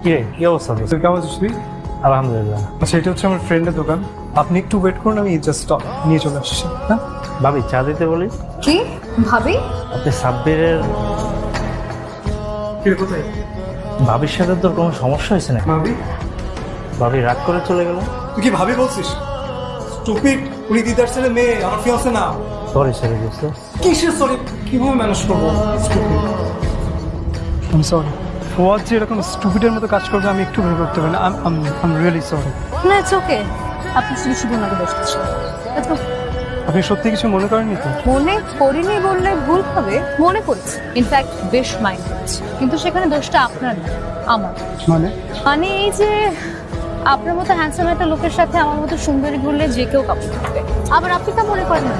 কি রে, কি অবস্থা তোর? তুই কেমন আছিস তুই? আলহামদুলিল্লাহ। আচ্ছা, এটা হচ্ছে আমার ফ্রেন্ডের দোকান। আপনি একটু ওয়েট করুন, আমি জাস্ট নিয়ে চলে আসছি। হ্যাঁ, ভাবি চা দিতে বলি। কি ভাবি? আপনি সাব্বিরের কোথায় ভাবির সাথে তোর কোনো সমস্যা হয়েছে না? ভাবি? ভাবি রাগ করে চলে গেল। তুই কি ভাবি বলছিস? স্টুপিড, উনি দিদার ছেলে, মেয়ে আমার ফিয়ান্সে না। সরি সরি দোস্ত। কিসের সরি? কিভাবে ম্যানেজ করবো? স্টুপিড, আমি সরি। ফোয়াদ যে এরকম স্টুপিডের মতো কাজ করবে আমি একটু ভেবে করতে পারি না। I am really sorry. না, ইটস ওকে। আপনি শুধু শুধু ওনাকে দোষ দিচ্ছেন। আচ্ছা, আপনি সত্যি কিছু মনে করেননি তো? মনে করিনি বললে ভুল হবে, মনে করেছি। ইনফ্যাক্ট বেশ মাইন্ড করেছি, কিন্তু সেখানে দোষটা আপনার না, আমার। মানে মানে এই যে আপনার মতো হ্যান্ডসাম একটা লোকের সাথে আমার মতো সুন্দরী ঘুরলে যে কেউ কাপড় করবে, আবার আপনি তা মনে করেন না।